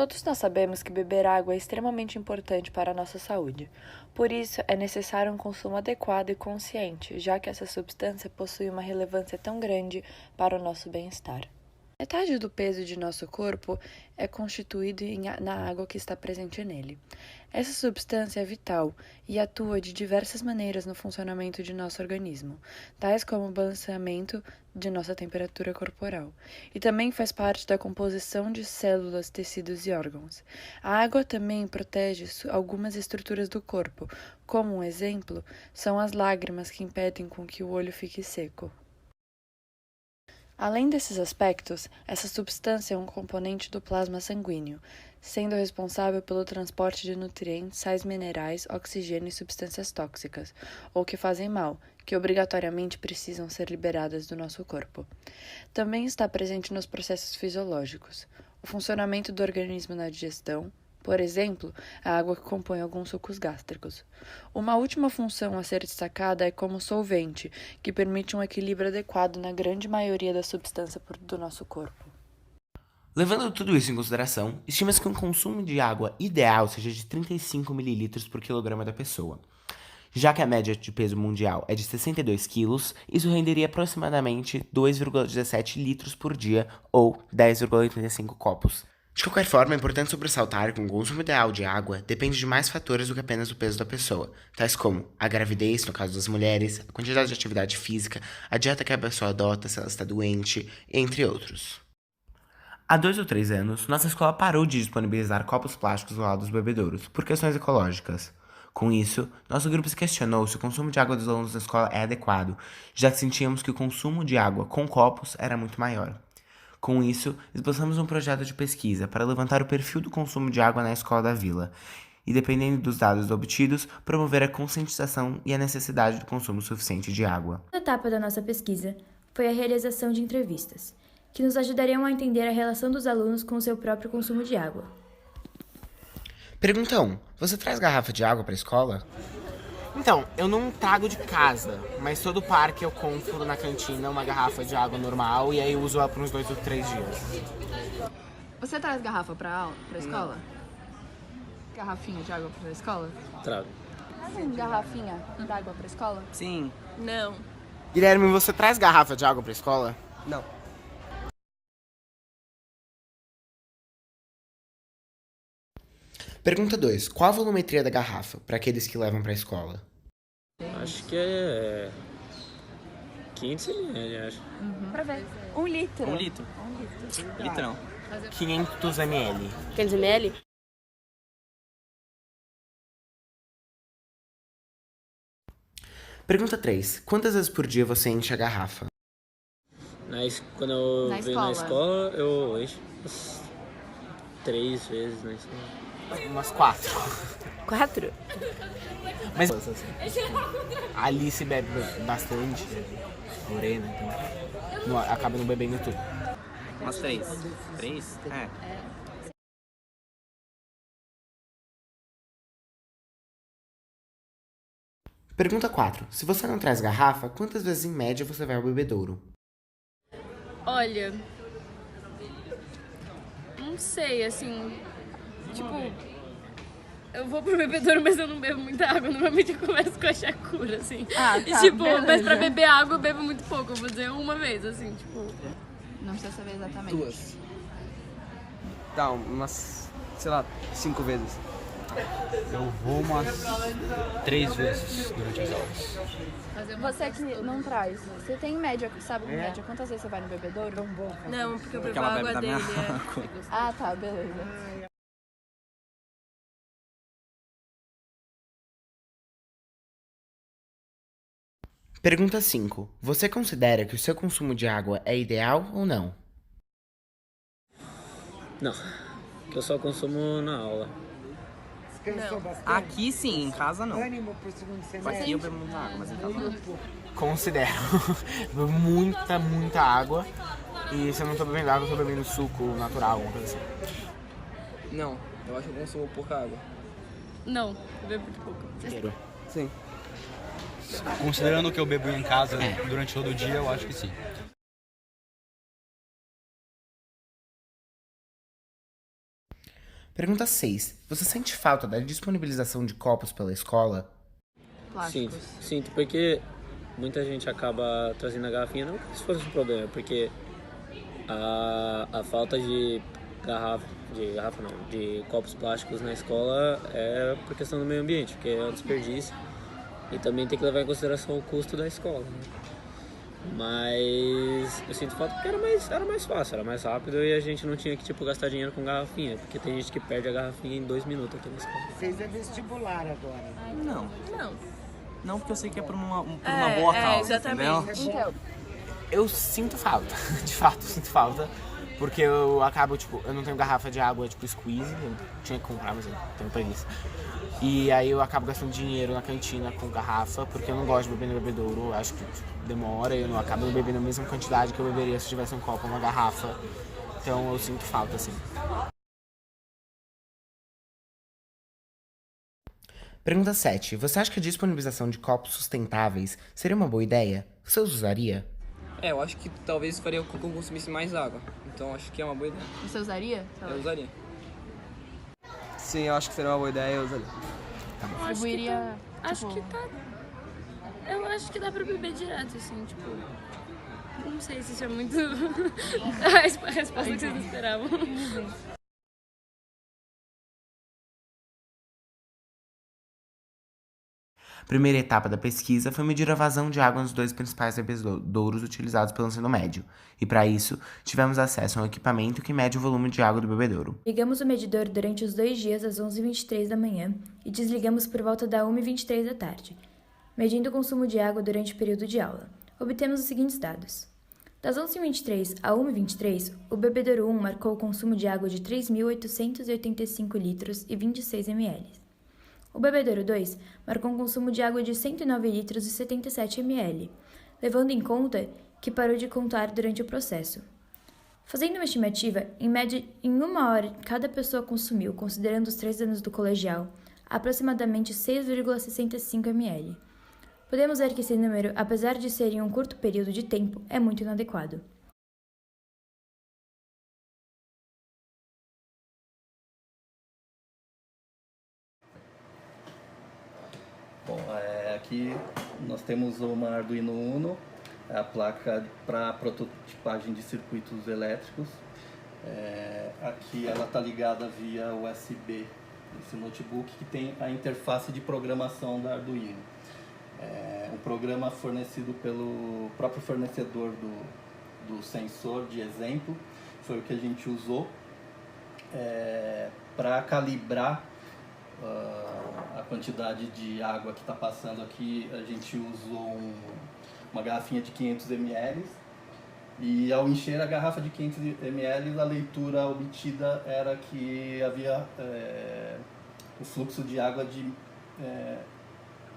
Todos nós sabemos que beber água é extremamente importante para a nossa saúde. Por isso, é necessário um consumo adequado e consciente, já que essa substância possui uma relevância tão grande para o nosso bem-estar. Metade do peso de nosso corpo é constituído na água que está presente nele. Essa substância é vital e atua de diversas maneiras no funcionamento de nosso organismo, tais como o balanceamento de nossa temperatura corporal, e também faz parte da composição de células, tecidos e órgãos. A água também protege algumas estruturas do corpo, como um exemplo são as lágrimas que impedem com que o olho fique seco. Além desses aspectos, essa substância é um componente do plasma sanguíneo, sendo responsável pelo transporte de nutrientes, sais minerais, oxigênio e substâncias tóxicas, ou que fazem mal, que obrigatoriamente precisam ser liberadas do nosso corpo. Também está presente nos processos fisiológicos, o funcionamento do organismo na digestão, por exemplo, a água que compõe alguns sucos gástricos. Uma última função a ser destacada é como solvente, que permite um equilíbrio adequado na grande maioria da substância do nosso corpo. Levando tudo isso em consideração, estima-se que um consumo de água ideal seja de 35 ml por quilograma da pessoa. Já que a média de peso mundial é de 62 quilos, isso renderia aproximadamente 2,17 litros por dia, ou 10,85 copos. De qualquer forma, é importante sobressaltar que um consumo ideal de água depende de mais fatores do que apenas o peso da pessoa, tais como a gravidez, no caso das mulheres, a quantidade de atividade física, a dieta que a pessoa adota, se ela está doente, entre outros. Há 2 ou 3 anos, nossa escola parou de disponibilizar copos plásticos ao lado dos bebedouros, por questões ecológicas. Com isso, nosso grupo se questionou se o consumo de água dos alunos da escola é adequado, já que sentíamos que o consumo de água com copos era muito maior. Com isso, esboçamos um projeto de pesquisa para levantar o perfil do consumo de água na escola da vila e, dependendo dos dados obtidos, promover a conscientização e a necessidade do consumo suficiente de água. A etapa da nossa pesquisa foi a realização de entrevistas, que nos ajudariam a entender a relação dos alunos com o seu próprio consumo de água. Pergunta 1. Você traz garrafa de água para a escola? Então, eu não trago de casa, mas todo parque eu compro na cantina uma garrafa de água normal e aí uso ela por uns 2 ou 3 dias. Você traz garrafa pra escola? Garrafinha de água pra escola? Trago. Garrafinha d'água pra escola? Sim. Não. Guilherme, você traz garrafa de água pra escola? Não. Pergunta 2. Qual a volumetria da garrafa para aqueles que levam para a escola? Acho que é 500 ml, acho. Pra ver. 1 litro. 1 litro. Litrão. 500 ml. 500 ml? Pergunta 3. Quantas vezes por dia você enche a garrafa? Quando eu Na venho na escola. escola, eu encho umas 3 vezes na escola. Umas 4. 4? Mas a Alice bebe bastante, Lorena, então acaba não bebendo tudo. Umas 3. 3? É. Pergunta 4. Se você não traz garrafa, quantas vezes em média você vai ao bebedouro? Olha, não sei, assim, tipo, eu vou pro bebedouro, mas eu não bebo muita água, normalmente eu começo com a Shakura, assim. E, tipo, beleza. mas pra beber água eu bebo muito pouco, eu vou dizer uma vez, assim, tipo. Não precisa saber exatamente. 2. Tá, umas, sei lá, 5 vezes. Eu vou umas 3 vezes durante as aulas. Você que não traz, você tem média, sabe em média quantas vezes você vai no bebedouro? Não, porque eu Porque bebo ela a bebe água da minha dele, água. Ah, tá, beleza. Pergunta 5. Você considera que o seu consumo de água é ideal ou não? Não, que eu só consumo na aula. Aqui sim, em casa não. Aqui eu bebo muita água, mas em casa não. Considero. Bebo muita água. E se eu não tô bebendo água, eu tô bebendo suco natural, alguma coisa assim. Não, eu acho que eu consumo pouca água. Não, eu bebo muito pouco. Sim. Considerando o que eu bebo em casa durante todo o dia, eu acho que sim. Pergunta 6. Você sente falta da disponibilização de copos pela escola? Sinto, porque muita gente acaba trazendo a garrafinha, não que isso fosse um problema, porque a falta de de copos plásticos na escola é por questão do meio ambiente, porque é um desperdício e também tem que levar em consideração o custo da escola, né? Mas eu sinto falta porque era mais fácil, era mais rápido e a gente não tinha que gastar dinheiro com garrafinha, porque tem gente que perde a garrafinha em 2 minutos aqui na escola. Fez vestibular agora? Não, porque eu sei que é por uma boa causa, exatamente. entendeu? Eu sinto falta, de fato sinto falta, porque eu acabo, eu não tenho garrafa de água, squeeze, eu tinha que comprar, mas eu tenho preguiça. E aí eu acabo gastando dinheiro na cantina com garrafa, porque eu não gosto de beber no bebedouro, acho que demora, eu não acabo bebendo a mesma quantidade que eu beberia se tivesse um copo ou uma garrafa, então eu sinto falta, assim. Pergunta 7. Você acha que a disponibilização de copos sustentáveis seria uma boa ideia? Você os usaria? Eu acho que talvez faria com que eu consumisse mais água. Então acho que é uma boa ideia. Você usaria? Eu usaria. Sim, eu acho que seria uma boa ideia, eu usaria. Distribuiria. Acho que tá. Eu acho que dá pra beber direto, assim, não sei se isso é muito a resposta que vocês esperavam. Primeira etapa da pesquisa foi medir a vazão de água nos 2 principais bebedouros utilizados pelo ensino médio, e para isso, tivemos acesso a um equipamento que mede o volume de água do bebedouro. Ligamos o medidor durante os 2 dias às 11h23 da manhã e desligamos por volta da 1h23 da tarde, medindo o consumo de água durante o período de aula. Obtemos os seguintes dados. Das 11h23 a 1h23, o bebedouro 1 marcou o consumo de água de 3.885 litros e 26 ml. O bebedouro 2 marcou um consumo de água de 109 litros e 77 ml, levando em conta que parou de contar durante o processo. Fazendo uma estimativa, em média, em 1 hora, cada pessoa consumiu, considerando os 3 anos do colegial, aproximadamente 6,65 ml. Podemos ver que esse número, apesar de ser em um curto período de tempo, é muito inadequado. Bom, aqui nós temos uma Arduino Uno, a placa para prototipagem de circuitos elétricos. Aqui ela está ligada via USB, esse notebook que tem a interface de programação da Arduino. Um programa fornecido pelo próprio fornecedor do sensor de exemplo, foi o que a gente usou para calibrar a quantidade de água que está passando aqui. A gente usou uma garrafinha de 500 ml e ao encher a garrafa de 500 ml, a leitura obtida era que havia o fluxo de água de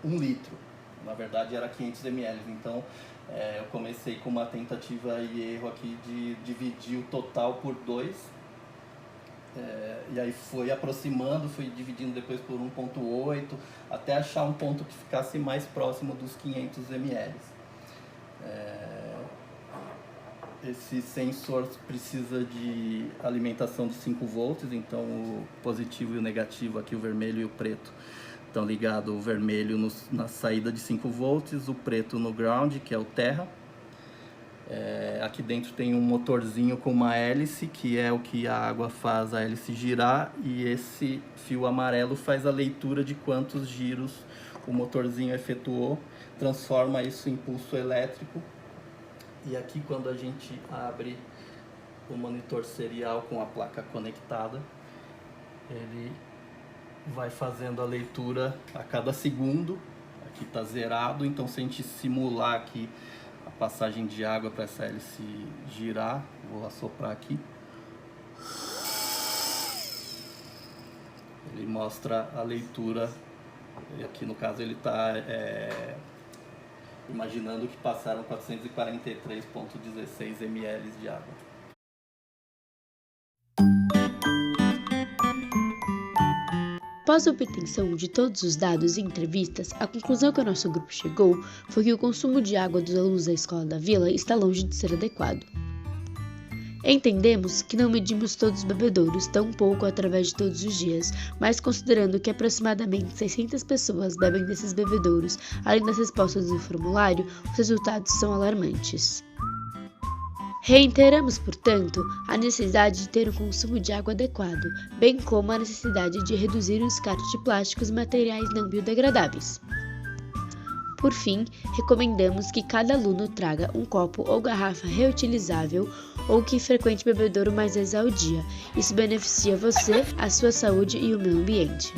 1 litro. Na verdade era 500 ml, então eu comecei com uma tentativa e erro aqui de dividir o total por 2. E aí foi aproximando, fui dividindo depois por 1,8 até achar um ponto que ficasse mais próximo dos 500 ml. Esse sensor precisa de alimentação de 5 volts, então o positivo e o negativo, aqui o vermelho e o preto, estão ligados, o vermelho na saída de 5 volts, o preto no ground, que é o terra. Aqui dentro tem um motorzinho com uma hélice, que é o que a água faz a hélice girar, e esse fio amarelo faz a leitura de quantos giros o motorzinho efetuou, transforma isso em pulso elétrico. E aqui, quando a gente abre o monitor serial com a placa conectada, ele vai fazendo a leitura a cada segundo. Aqui está zerado, então se a gente simular aqui a passagem de água para essa hélice girar, vou assoprar aqui. Ele mostra a leitura, e aqui no caso ele está imaginando que passaram 443,16 ml de água. Após a obtenção de todos os dados e entrevistas, a conclusão que o nosso grupo chegou foi que o consumo de água dos alunos da escola da vila está longe de ser adequado. Entendemos que não medimos todos os bebedouros, tampouco através de todos os dias, mas considerando que aproximadamente 600 pessoas bebem desses bebedouros, além das respostas do formulário, os resultados são alarmantes. Reiteramos, portanto, a necessidade de ter um consumo de água adequado, bem como a necessidade de reduzir o descarte de plásticos e materiais não biodegradáveis. Por fim, recomendamos que cada aluno traga um copo ou garrafa reutilizável ou que frequente bebedouro mais vezes ao dia. Isso beneficia você, a sua saúde e o meio ambiente.